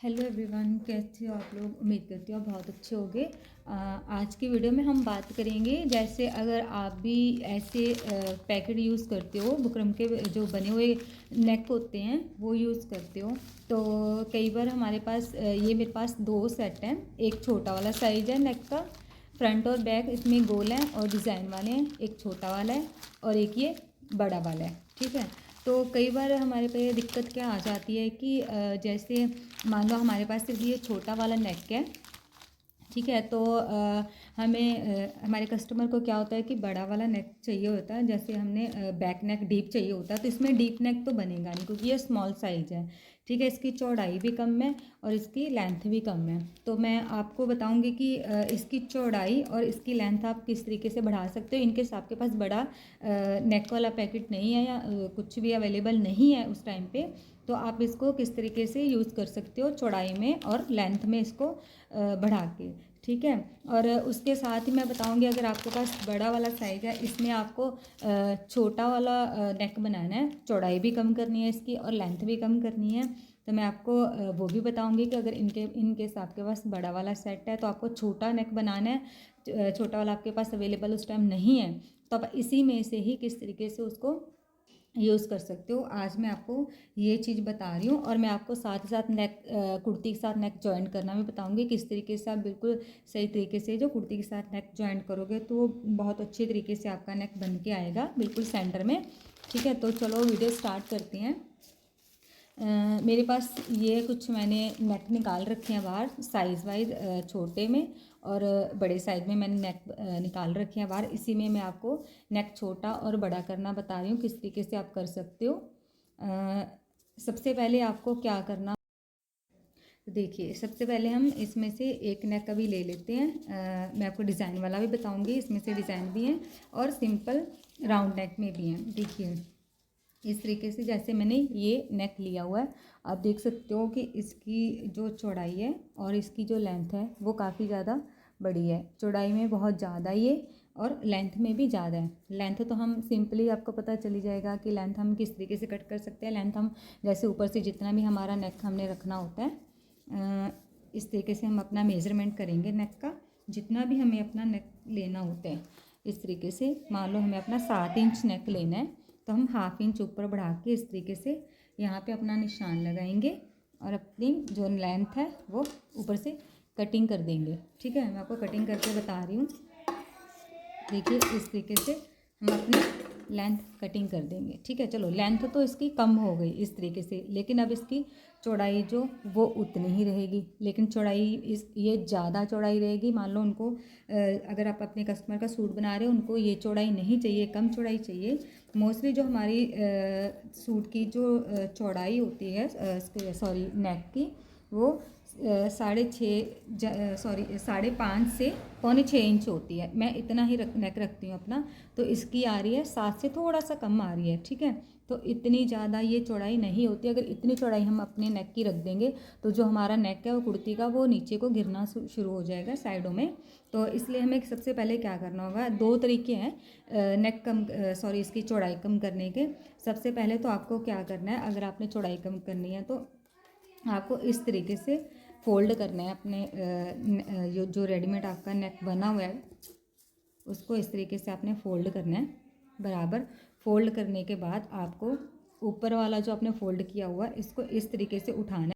Hello everyone, कैसे हो आप लोग। उम्मीद करती हूँ आप बहुत अच्छे होंगे। आज की वीडियो में हम बात करेंगे, जैसे अगर आप भी ऐसे पैकेट यूज़ करते हो, बुकरम के जो बने हुए नेक होते हैं वो यूज़ करते हो, तो कई बार हमारे पास ये मेरे पास दो सेट हैं। एक छोटा वाला साइज़ है नेक का, फ्रंट और बैक इसमें गोल हैं और डिज़ाइन वाले हैं। एक छोटा वाला है और एक ये बड़ा वाला है, ठीक है। तो कई बार हमारे पे दिक्कत क्या आ जाती है कि जैसे मान लो हमारे पास सिर्फ ये छोटा वाला नेक है, ठीक है। तो हमें हमारे कस्टमर को क्या होता है कि बड़ा वाला नेक चाहिए होता है। जैसे हमने बैक नेक डीप चाहिए होता है, तो इसमें डीप नेक तो बनेगा नहीं क्योंकि ये स्मॉल साइज़ है, ठीक है। इसकी चौड़ाई भी कम है और इसकी लेंथ भी कम है। तो मैं आपको बताऊंगी कि इसकी चौड़ाई और इसकी लेंथ आप किस तरीके से बढ़ा सकते हो। इनकेस आपके पास बड़ा नेक वाला पैकेट नहीं है या कुछ भी अवेलेबल नहीं है उस टाइम पे, तो आप इसको किस तरीके से यूज़ कर सकते हो चौड़ाई में और लेंथ में इसको बढ़ा के, ठीक है। और उसके साथ ही मैं बताऊंगी, अगर आपके पास बड़ा वाला साइज़ है, इसमें आपको छोटा वाला नेक बनाना है, चौड़ाई भी कम करनी है इसकी और लेंथ भी कम करनी है। तो मैं आपको वो भी बताऊंगी कि अगर इनकेस आपके पास बड़ा वाला सेट है तो आपको छोटा नेक बनाना है, छोटा वाला आपके पास अवेलेबल उस टाइम नहीं है, तो आप इसी में से ही किस तरीके से उसको यूज़ कर सकते हो। आज मैं आपको ये चीज़ बता रही हूँ और मैं आपको साथ ही साथ नेक कुर्ती के साथ नेक जॉइंट करना भी बताऊँगी, किस तरीके से आप बिल्कुल सही तरीके से जो कुर्ती के साथ नेक जॉइंट करोगे तो वो बहुत अच्छे तरीके से आपका नेक बन के आएगा बिल्कुल सेंटर में, ठीक है। तो चलो वीडियो स्टार्ट करते हैं। मेरे पास ये कुछ मैंने नेक निकाल रखे हैं बाहर साइज़ वाइज, छोटे में और बड़े साइज़ में मैंने नेक निकाल रखे हैं बाहर। इसी में मैं आपको नेक छोटा और बड़ा करना बता रही हूँ, किस तरीके से आप कर सकते हो। सबसे पहले आपको क्या करना, देखिए सबसे पहले हम इसमें से एक नेक अभी ले लेते हैं। मैं आपको डिज़ाइन वाला भी बताऊँगी, इसमें से डिज़ाइन भी हैं और सिंपल राउंड नेक में भी हैं। देखिए इस तरीके से जैसे मैंने ये नेक लिया हुआ है, आप देख सकते हो कि इसकी जो चौड़ाई है और इसकी जो लेंथ है वो काफ़ी ज़्यादा बड़ी है। चौड़ाई में बहुत ज़्यादा ये और लेंथ में भी ज़्यादा है। लेंथ तो हम सिंपली आपको पता चली जाएगा कि लेंथ हम किस तरीके से कट कर सकते हैं। लेंथ हम जैसे ऊपर से जितना भी हमारा नेक हमने रखना होता है, इस तरीके से हम अपना मेज़रमेंट करेंगे नेक का, जितना भी हमें अपना नेक लेना होता है। इस तरीके से मान लो हमें अपना 7 इंच नेक लेना है, तो हम हाफ इंच ऊपर बढ़ा के इस तरीके से यहाँ पे अपना निशान लगाएंगे और अपनी जो लेंथ है वो ऊपर से कटिंग कर देंगे, ठीक है। मैं आपको कटिंग करके बता रही हूँ। देखिए इस तरीके से हम अपनी लेंथ कटिंग कर देंगे, ठीक है। चलो लेंथ तो इसकी कम हो गई इस तरीके से, लेकिन अब इसकी चौड़ाई जो वो उतनी ही रहेगी, लेकिन चौड़ाई ये ज़्यादा चौड़ाई रहेगी। मान लो उनको अगर आप अपने कस्टमर का सूट बना रहे हो, उनको ये चौड़ाई नहीं चाहिए, कम चौड़ाई चाहिए। मोस्टली जो हमारी सूट की जो चौड़ाई होती है, सॉरी नेक की, वो 5.5 से 5.25 इंच होती है। मैं इतना ही नेक रखती हूँ अपना, तो इसकी आ रही है 7 से थोड़ा सा कम आ रही है, ठीक है। तो इतनी ज़्यादा ये चौड़ाई नहीं होती। अगर इतनी चौड़ाई हम अपने नेक की रख देंगे तो जो हमारा नेक है वो कुर्ती का वो नीचे को गिरना शुरू हो जाएगा साइडों में। तो इसलिए हमें सबसे पहले क्या करना होगा, दो तरीके हैं नेक कम सॉरी इसकी चौड़ाई कम करने के। सबसे पहले तो आपको क्या करना है, अगर आपने चौड़ाई कम करनी है तो आपको इस तरीके से फोल्ड करना है अपने जो रेडीमेड आपका नेक बना हुआ है उसको इस तरीके से आपने फोल्ड करना है बराबर। फोल्ड करने के बाद आपको ऊपर वाला जो आपने फोल्ड किया हुआ है इसको इस तरीके से उठाना है।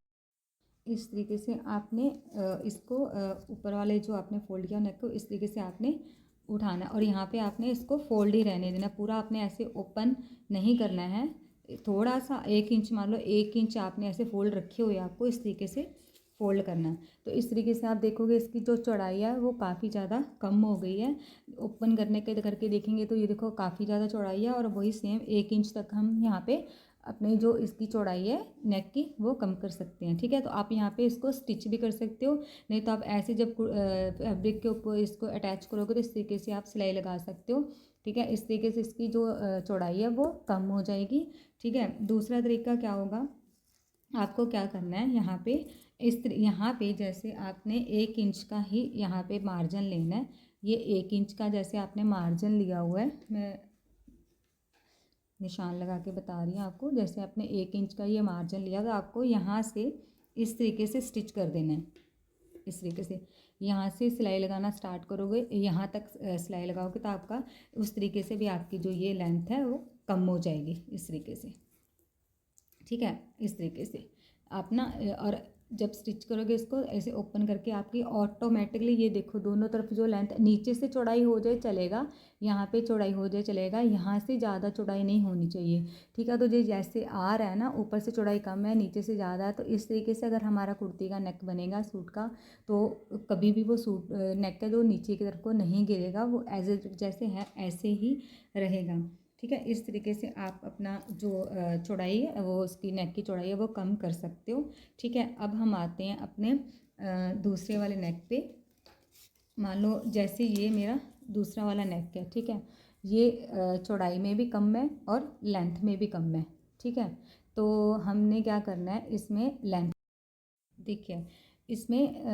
इस तरीके से आपने इसको ऊपर वाले जो आपने फोल्ड किया नेक को इस तरीके से आपने उठाना है और यहाँ पे आपने इसको फोल्ड ही रहने देना, पूरा आपने ऐसे ओपन नहीं करना है। थोड़ा सा 1 इंच, मान लो 1 इंच आपने ऐसे फोल्ड रखे हुए, आपको इस तरीके से फोल्ड करना है। तो इस तरीके से आप देखोगे इसकी जो चौड़ाई है वो काफ़ी ज़्यादा कम हो गई है। ओपन करने के करके देखेंगे तो ये देखो काफ़ी ज़्यादा चौड़ाई है और वही सेम 1 इंच तक हम यहाँ पे अपनी जो इसकी चौड़ाई है नेक की वो कम कर सकते हैं, ठीक है। तो आप यहाँ पे इसको स्टिच भी कर सकते हो, नहीं तो आप ऐसे जब फैब्रिक के ऊपर इसको अटैच करोगे तो इस तरीके से आप सिलाई लगा सकते हो, ठीक है। इस तरीके से इसकी जो चौड़ाई है वो कम हो जाएगी, ठीक है। दूसरा तरीका क्या होगा, आपको क्या करना है, यहाँ पे यहाँ पे जैसे आपने 1 इंच का ही यहाँ पे मार्जिन लेना है। ये 1 इंच का जैसे आपने मार्जिन लिया हुआ है, मैं निशान लगा के बता रही हूँ आपको। जैसे आपने 1 इंच का ये मार्जिन लिया तो आपको यहाँ से इस तरीके से स्टिच कर देना है। इस तरीके से यहाँ से सिलाई लगाना स्टार्ट करोगे, यहाँ तक सिलाई लगाओगे तो आपका उस तरीके से भी आपकी जो ये लेंथ है वो कम हो जाएगी इस तरीके से, ठीक है। इस तरीके से आप ना, और जब स्टिच करोगे इसको ऐसे ओपन करके आपकी ऑटोमेटिकली ये देखो दोनों तरफ जो लेंथ नीचे से चौड़ाई हो जाए चलेगा, यहाँ पे चौड़ाई हो जाए चलेगा, यहाँ से ज़्यादा चौड़ाई नहीं होनी चाहिए, ठीक है। तो ये जैसे आ रहा है ना, ऊपर से चौड़ाई कम है नीचे से ज़्यादा है, तो इस तरीके से अगर हमारा कुर्ती का नेक बनेगा सूट का, तो कभी भी वो सूट नेक का जो नीचे की तरफ को नहीं गिरेगा, वो एज जैसे है ऐसे ही रहेगा, ठीक है। इस तरीके से आप अपना जो चौड़ाई है वो उसकी नेक की चौड़ाई है वो कम कर सकते हो, ठीक है। अब हम आते हैं अपने दूसरे वाले नेक पे। मान लो जैसे ये मेरा दूसरा वाला नेक है, ठीक है, ये चौड़ाई में भी कम है और लेंथ में भी कम है, ठीक है। तो हमने क्या करना है इसमें लेंथ, देखिए इसमें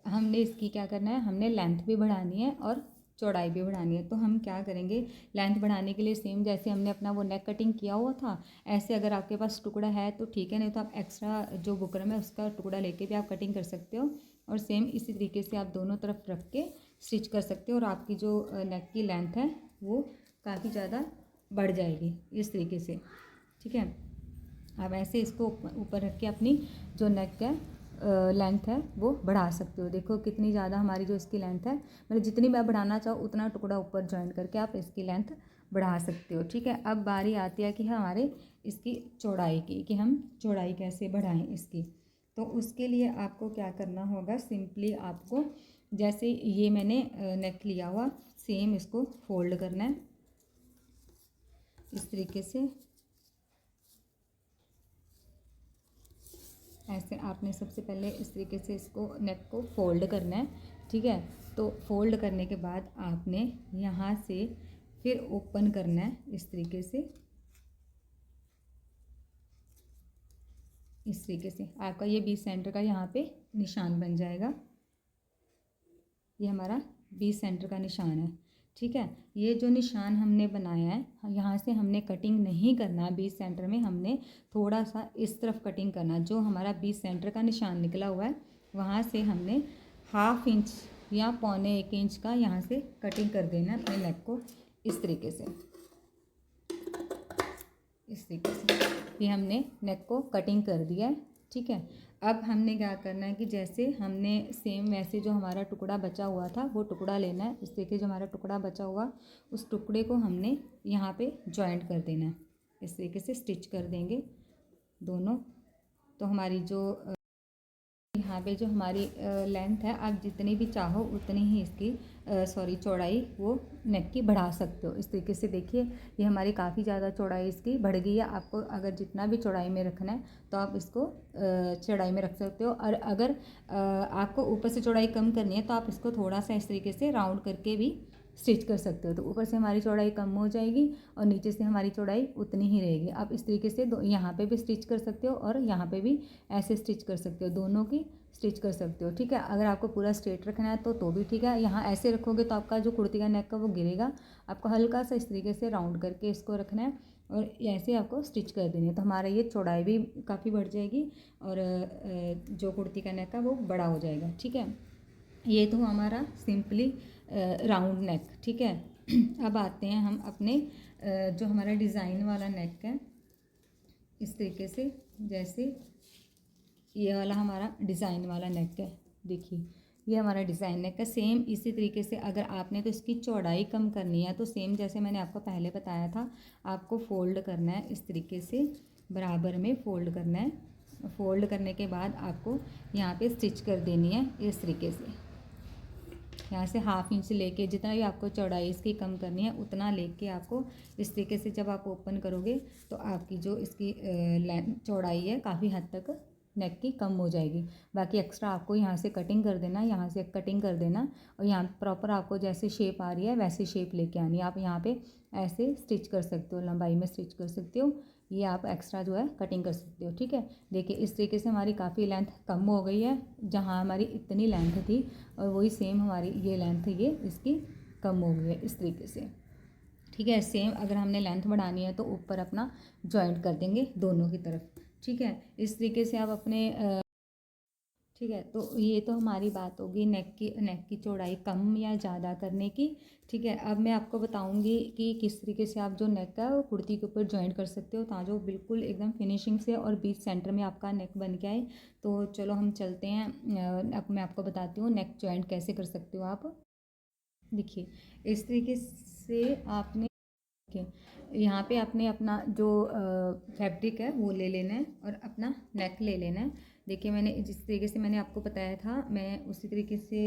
हमने इसकी क्या करना है, हमने लेंथ भी बढ़ानी है और चौड़ाई भी बढ़ानी है। तो हम क्या करेंगे, लेंथ बढ़ाने के लिए सेम जैसे हमने अपना वो नेक कटिंग किया हुआ था, ऐसे अगर आपके पास टुकड़ा है तो ठीक है, नहीं तो आप एक्स्ट्रा जो बुकरम है उसका टुकड़ा लेके भी आप कटिंग कर सकते हो, और सेम इसी तरीके से आप दोनों तरफ रख के स्टिच कर सकते हो, और आपकी जो नेक की लेंथ है वो काफ़ी ज़्यादा बढ़ जाएगी इस तरीके से, ठीक है। आप ऐसे इसको ऊपर रख के अपनी जो नेक है लेंथ है वो बढ़ा सकते हो। देखो कितनी ज़्यादा हमारी जो इसकी लेंथ है, मतलब जितनी मैं बढ़ाना चाहो उतना टुकड़ा ऊपर जॉइन करके आप इसकी लेंथ बढ़ा सकते हो, ठीक है। अब बारी आती है कि हमारे इसकी चौड़ाई की, कि हम चौड़ाई कैसे बढ़ाएं इसकी। तो उसके लिए आपको क्या करना होगा, सिंपली आपको जैसे ये मैंने नेक लिया हुआ, सेम इसको फोल्ड करना है इस तरीके से। ऐसे आपने सबसे पहले इस तरीके से इसको नेक को फोल्ड करना है, ठीक है। तो फोल्ड करने के बाद आपने यहाँ से फिर ओपन करना है इस तरीके से, इस तरीके से आपका ये 20 सेंटर का यहाँ पे निशान बन जाएगा, ये हमारा 20 सेंटर का निशान है, ठीक है। ये जो निशान हमने बनाया है यहाँ से हमने कटिंग नहीं करना, 20 सेंटर में हमने थोड़ा सा इस तरफ कटिंग करना, जो हमारा 20 सेंटर का निशान निकला हुआ है वहाँ से हमने 1/2 इंच या 1.25 इंच का यहाँ से कटिंग कर देना है अपने नेक को इस तरीके से, इस तरीके से ये हमने नेक को कटिंग कर दिया है, ठीक है। अब हमने क्या करना है कि जैसे हमने सेम वैसे जो हमारा टुकड़ा बचा हुआ था वो टुकड़ा लेना है, इस तरीके जो हमारा टुकड़ा बचा हुआ उस टुकड़े को हमने यहाँ पे जॉइंट कर देना है, इस तरीके से स्टिच कर देंगे दोनों। तो हमारी जो यहाँ पे जो हमारी लेंथ है, आप जितनी भी चाहो उतनी ही इसकी चौड़ाई वो नेक की बढ़ा सकते हो इस तरीके से। देखिए ये हमारी काफ़ी ज़्यादा चौड़ाई इसकी बढ़ गई है। आपको अगर जितना भी चौड़ाई में रखना है तो आप इसको चौड़ाई में रख सकते हो, और अगर आपको ऊपर से चौड़ाई कम करनी है तो आप इसको थोड़ा सा इस तरीके से राउंड करके भी स्टिच कर सकते हो। तो ऊपर से हमारी चौड़ाई कम हो जाएगी और नीचे से हमारी चौड़ाई उतनी ही रहेगी। आप इस तरीके से यहाँ पे भी स्टिच कर सकते हो और यहाँ पे भी ऐसे स्टिच कर सकते हो, दोनों की स्टिच कर सकते हो, ठीक है। अगर आपको पूरा स्ट्रेट रखना है तो भी ठीक है। यहाँ ऐसे रखोगे तो आपका जो कुर्ती का नेक का वो गिरेगा, आपको हल्का सा इस तरीके से राउंड करके इसको रखना है और ऐसे आपको स्टिच कर देनी है। तो हमारा ये चौड़ाई भी काफ़ी बढ़ जाएगी और जो कुर्ती का नेक का वो बड़ा हो जाएगा, ठीक है। ये तो हमारा सिंपली राउंड नेक, ठीक है। अब आते हैं हम अपने जो हमारा डिज़ाइन वाला नेक है, इस तरीके से जैसे ये वाला हमारा डिज़ाइन वाला नेक है। देखिए ये हमारा डिज़ाइन नेक है, सेम इसी तरीके से अगर आपने तो इसकी चौड़ाई कम करनी है तो सेम जैसे मैंने आपको पहले बताया था, आपको फोल्ड करना है इस तरीके से, बराबर में फोल्ड करना है। फोल्ड करने के बाद आपको यहाँ पे स्टिच कर देनी है इस तरीके से, यहाँ से 1/2 इंच लेके जितना भी आपको चौड़ाई इसकी कम करनी है उतना लेके आपको इस तरीके से जब आप ओपन करोगे तो आपकी जो इसकी चौड़ाई है काफ़ी हद तक नेक की कम हो जाएगी। बाकी एक्स्ट्रा आपको यहाँ से कटिंग कर देना, यहाँ से कटिंग कर देना, और यहाँ प्रॉपर आपको जैसे शेप आ रही है वैसे शेप लेके आनी है। आप यहाँ पे ऐसे स्टिच कर सकते हो, लंबाई में स्टिच कर सकते हो, ये आप एक्स्ट्रा जो है कटिंग कर सकते हो, ठीक है। देखिए इस तरीके से हमारी काफ़ी लेंथ कम हो गई है, जहाँ हमारी इतनी लेंथ थी और वही सेम हमारी ये लेंथ ये इसकी कम हो गई है इस तरीके से, ठीक है। सेम अगर हमने लेंथ बढ़ानी है तो ऊपर अपना जॉइंट कर देंगे दोनों की तरफ, ठीक है। इस तरीके से आप अपने ठीक है, तो ये तो हमारी बात होगी नेक की चौड़ाई कम या ज़्यादा करने की। ठीक है, अब मैं आपको बताऊंगी कि किस तरीके से आप जो नेक है वो कुर्ती के ऊपर जॉइंट कर सकते हो, ताकि वो बिल्कुल एकदम फिनिशिंग से और बीच सेंटर में आपका नेक बन के आए। तो चलो हम चलते हैं। अब मैं आपको बताती हूँ नेक जॉइंट कैसे कर सकते हो आप। देखिए, इस तरीके से आपने, ठीक है, यहाँ पे आपने अपना जो फैब्रिक है वो ले लेना है और अपना नेक ले लेना है। देखिए, मैंने जिस तरीके से मैंने आपको बताया था, मैं उसी तरीके से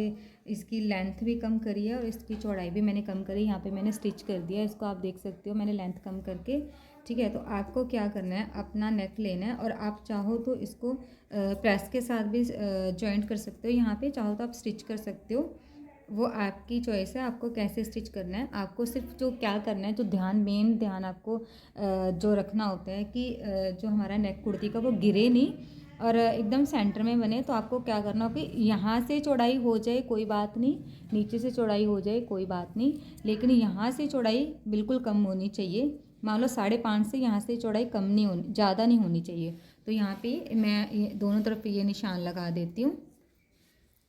इसकी लेंथ भी कम करी है और इसकी चौड़ाई भी मैंने कम करी। यहाँ पे मैंने स्टिच कर दिया है, इसको आप देख सकते हो, मैंने लेंथ कम करके। ठीक है, तो आपको क्या करना है, अपना नेक लेना है और आप चाहो तो इसको प्रेस के साथ भी जॉइंट कर सकते हो। यहाँ पे चाहो तो आप स्टिच कर सकते हो, वो आपकी चॉइस है, आपको कैसे स्टिच करना है। आपको सिर्फ जो क्या करना है, जो मेन ध्यान आपको जो रखना होता है कि जो हमारा नेक कुर्ती का वो गिरे नहीं और एकदम सेंटर में बने। तो आपको क्या करना हो कि यहाँ से चौड़ाई हो जाए कोई बात नहीं, नीचे से चौड़ाई हो जाए कोई बात नहीं, लेकिन यहाँ से चौड़ाई बिल्कुल कम होनी चाहिए। मान लो 5.5 से यहाँ से चौड़ाई कम नहीं होनी, ज़्यादा नहीं होनी चाहिए। तो यहाँ पे मैं दोनों तरफ ये निशान लगा देती हूँ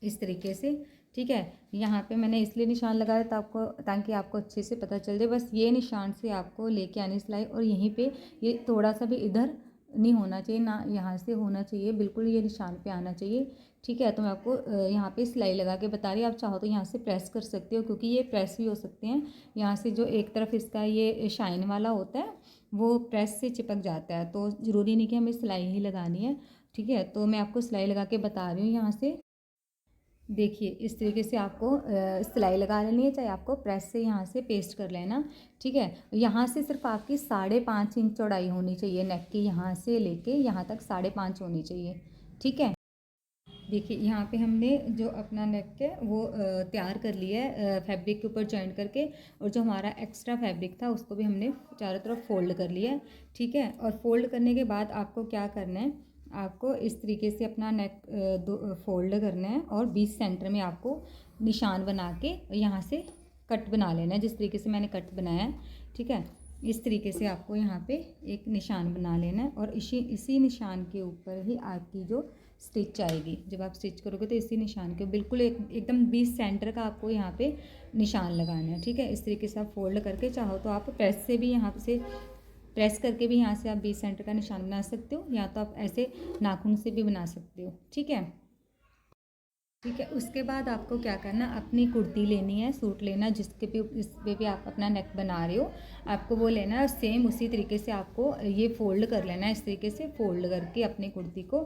इस तरीके से। ठीक है, यहाँ पे मैंने इसलिए निशान लगाया था आपको, ताकि आपको अच्छे से पता चल जाए। बस ये निशान से आपको लेके आनी सिलाई, और यहीं पे ये थोड़ा सा भी इधर नहीं होना चाहिए, ना यहाँ से होना चाहिए, बिल्कुल ये निशान पे आना चाहिए। ठीक है, तो मैं आपको यहाँ पे सिलाई लगा के बता रही हूँ। आप चाहो तो यहाँ से प्रेस कर सकते हो, क्योंकि ये प्रेस भी हो सकते हैं। यहाँ से जो एक तरफ इसका ये शाइन वाला होता है वो प्रेस से चिपक जाता है, तो ज़रूरी नहीं कि हमें सिलाई ही लगानी है। ठीक है, तो मैं आपको सिलाई लगा के बता रही हूँ। यहाँ से देखिए, इस तरीके से आपको सिलाई लगा लेनी है, चाहे आपको प्रेस से यहाँ से पेस्ट कर लेना। ठीक है, यहाँ से सिर्फ आपकी 5.5 इंच चौड़ाई होनी चाहिए नेक की, यहाँ से लेके यहाँ तक 5.5 होनी चाहिए। ठीक है, देखिए यहाँ पे हमने जो अपना नेक है वो तैयार कर लिया है फैब्रिक के ऊपर जॉइंट करके, और जो हमारा एक्स्ट्रा फैब्रिक था उसको भी हमने चारों तरफ फोल्ड कर लिया है। ठीक है, और फोल्ड करने के बाद आपको क्या करना है, आपको इस तरीके से अपना नेक फोल्ड करना है और बीच सेंटर में आपको निशान बना के यहाँ से कट बना लेना है, जिस तरीके से मैंने कट बनाया है। ठीक है, इस तरीके से आपको यहाँ पे एक निशान बना लेना है, और इसी निशान के ऊपर ही आपकी जो स्टिच आएगी, जब आप स्टिच करोगे तो इसी निशान के बिल्कुल एकदम बीच सेंटर का आपको यहाँ पे निशान लगाना है। ठीक है, इस तरीके से आप फोल्ड करके, चाहो तो आप प्रेस से भी यहाँ से प्रेस करके भी यहाँ से आप बीच सेंटर का निशान बना सकते हो, या तो आप ऐसे नाखून से भी बना सकते हो। ठीक है, ठीक है, उसके बाद आपको क्या करना, अपनी कुर्ती लेनी है, सूट लेना, जिसके भी इस पे भी आप अपना नेक बना रहे हो, आपको वो लेना है। सेम उसी तरीके से आपको ये फोल्ड कर लेना है, इस तरीके से फोल्ड करके अपनी कुर्ती को,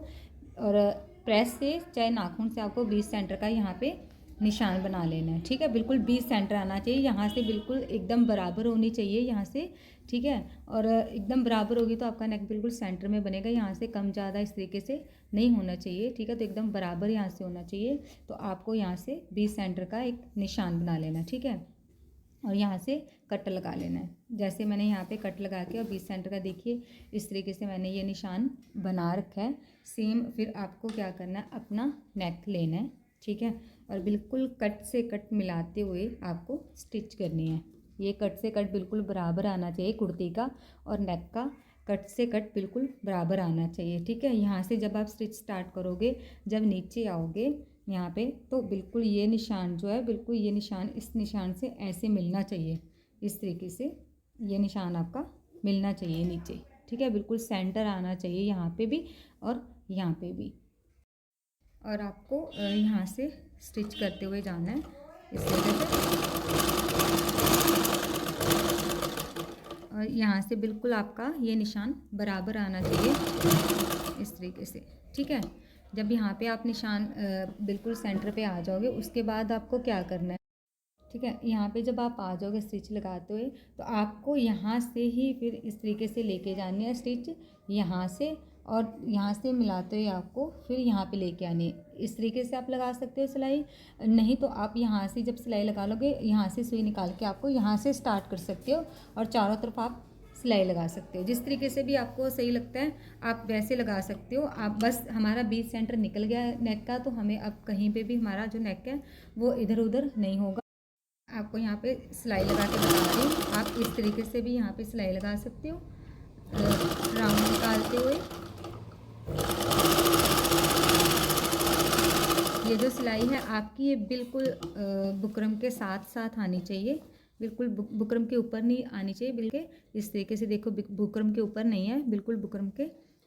और प्रेस से चाहे नाखून से आपको बीच सेंटर का यहाँ पे निशान बना लेना है। ठीक है, बिल्कुल बीच सेंटर आना चाहिए, यहाँ से बिल्कुल एकदम बराबर होनी चाहिए यहाँ से। ठीक है, और एकदम बराबर होगी तो आपका नेक बिल्कुल सेंटर में बनेगा, यहाँ से कम ज़्यादा इस तरीके से नहीं होना चाहिए। ठीक है, तो एकदम बराबर यहाँ से होना चाहिए। तो आपको यहाँ से बीच सेंटर का एक निशान बना लेना। ठीक है, और यहाँ से कट लगा लेना है, जैसे मैंने यहाँ पे कट लगा के, और बीच सेंटर का देखिए इस तरीके से मैंने ये निशान बना रखा है। सेम फिर आपको क्या करना है, अपना नेक लेना है। ठीक है, और बिल्कुल कट से कट मिलाते हुए आपको स्टिच करनी है। ये कट से कट बिल्कुल बराबर आना चाहिए कुर्ती का, और नेक का कट से कट बिल्कुल बराबर आना चाहिए। ठीक है, यहाँ से जब आप स्टिच स्टार्ट करोगे, जब नीचे आओगे यहाँ पे, तो बिल्कुल ये निशान जो है, बिल्कुल ये निशान इस निशान से ऐसे मिलना चाहिए, इस तरीके से ये निशान आपका मिलना चाहिए नीचे। ठीक है, बिल्कुल सेंटर आना चाहिए यहाँ पे भी और यहाँ पे भी, और आपको यहाँ से स्टिच करते हुए जाना है इस तरीके से, और यहाँ से बिल्कुल आपका ये निशान बराबर आना चाहिए इस तरीके से। ठीक है, जब यहाँ पे आप निशान बिल्कुल सेंटर पे आ जाओगे, उसके बाद आपको क्या करना है, ठीक है, यहाँ पे जब आप आ जाओगे स्टिच लगाते हुए, तो आपको यहाँ से ही फिर इस तरीके से लेके जानी है स्टिच, यहाँ से, और यहाँ से मिलाते हुए आपको फिर यहाँ पे लेके आनी है। इस तरीके से आप लगा सकते हो सिलाई, नहीं तो आप यहाँ से जब सिलाई लगा लोगे, यहाँ से सुई निकाल के आपको यहाँ से स्टार्ट कर सकते हो, और चारों तरफ आप सिलाई लगा सकते हो। जिस तरीके से भी आपको सही लगता है आप वैसे लगा सकते हो। आप बस, हमारा बीच सेंटर निकल गया है नेक का, तो हमें अब कहीं पे भी हमारा जो नेक है वो इधर उधर नहीं होगा। आपको यहाँ पे सिलाई लगा के बता रही हूँ, आप इस तरीके से भी यहाँ पे सिलाई लगा सकते हो, राउंड निकालते हुए। ये जो सिलाई है आपकी ये बिल्कुल बुकरम के साथ साथ आनी चाहिए, बिल्कुल बुकरम के ऊपर नहीं आनी चाहिए। बिल्कुल इस तरीके से देखो, बुकरम के ऊपर नहीं है, बिल्कुल बुकरम के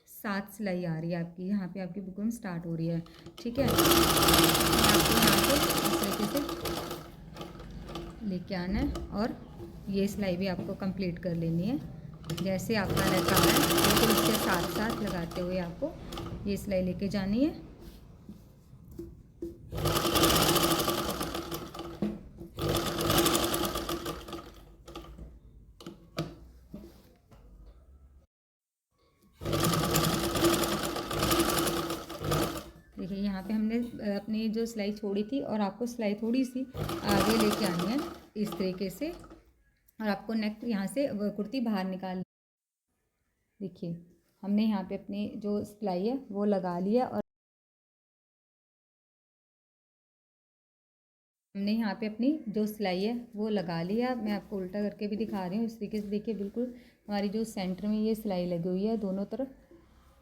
साथ सिलाई आ रही है आपकी। यहाँ पे आपकी बुकरम स्टार्ट हो रही है, ठीक है। आपको यहाँ से इस तरीके से लेके आना है और ये सिलाई भी आपको कंप्लीट कर लेनी है। जैसे आपका नेक आ रहा है बिल्कुल उसके साथ साथ लगाते हुए आपको ये सिलाई लेके जानी है। देखिए यहाँ पे हमने अपनी जो सिलाई छोड़ी थी और आपको सिलाई थोड़ी सी आगे लेके आनी है इस तरीके से, और आपको नेक यहाँ से कुर्ती बाहर निकाल। देखिए हमने यहाँ पे अपनी जो सिलाई है वो लगा लिया और हमने यहाँ पे अपनी जो सिलाई है वो लगा लिया। मैं आपको उल्टा करके भी दिखा रही हूँ इस तरीके से। देखिए बिल्कुल हमारी जो सेंटर में ये सिलाई लगी हुई है दोनों तरफ,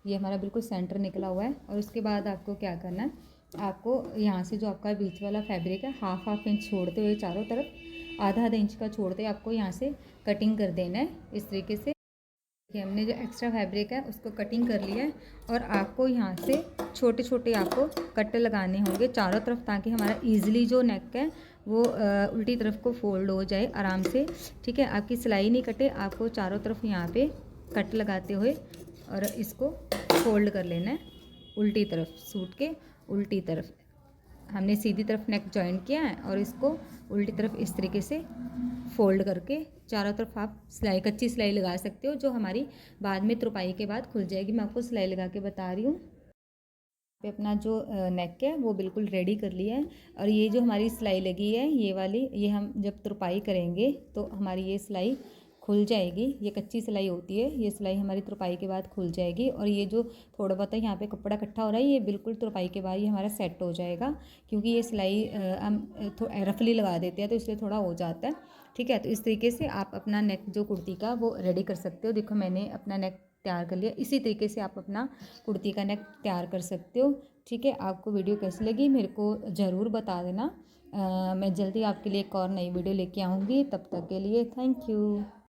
ये हमारा बिल्कुल सेंटर निकला हुआ है। और उसके बाद आपको क्या करना है, आपको यहाँ से जो आपका बीच वाला फैब्रिक है हाफ इंच छोड़ते हुए चारों तरफ आधा इंच का छोड़ते आपको यहाँ से कटिंग कर देना है इस तरीके से। कि हमने जो एक्स्ट्रा फैब्रिक है उसको कटिंग कर लिया है और आपको यहाँ से छोटे छोटे आपको कट लगाने होंगे चारों तरफ, ताकि हमारा इजीली जो नेक है वो उल्टी तरफ को फोल्ड हो जाए आराम से, ठीक है। आपकी सिलाई नहीं कटे, आपको चारों तरफ यहाँ पे कट लगाते हुए और इसको फोल्ड कर लेना है उल्टी तरफ, सूट के उल्टी तरफ। हमने सीधी तरफ नेक जॉइन किया है और इसको उल्टी तरफ इस तरीके से फोल्ड करके चारों तरफ आप सिलाई, कच्ची सिलाई लगा सकते हो जो हमारी बाद में तुरपाई के बाद खुल जाएगी। मैं आपको सिलाई लगा के बता रही हूँ। पे अपना जो नेक है वो बिल्कुल रेडी कर लिया है और ये जो हमारी सिलाई लगी है ये वाली, ये हम जब तुरपाई करेंगे तो हमारी ये सिलाई खुल जाएगी। ये कच्ची सिलाई होती है, ये सिलाई हमारी तुरपाई के बाद खुल जाएगी। और ये जो थोड़ा बहुत यहाँ पे कपड़ा इकट्ठा हो रहा है ये बिल्कुल तुरपाई के बाद ये हमारा सेट हो जाएगा, क्योंकि ये सिलाई हम रफली लगा देते हैं तो इसलिए थोड़ा हो जाता है, ठीक है। तो इस तरीके से आप अपना नेक जो कुर्ती का वो रेडी कर सकते हो। देखो मैंने अपना नेक तैयार कर लिया, इसी तरीके से आप अपना कुर्ती का नेक तैयार कर सकते हो, ठीक है। आपको वीडियो कैसी लगी मेरे को ज़रूर बता देना। मैं जल्दी आपके लिए एक और नई वीडियो लेके आऊँगी, तब तक के लिए थैंक यू।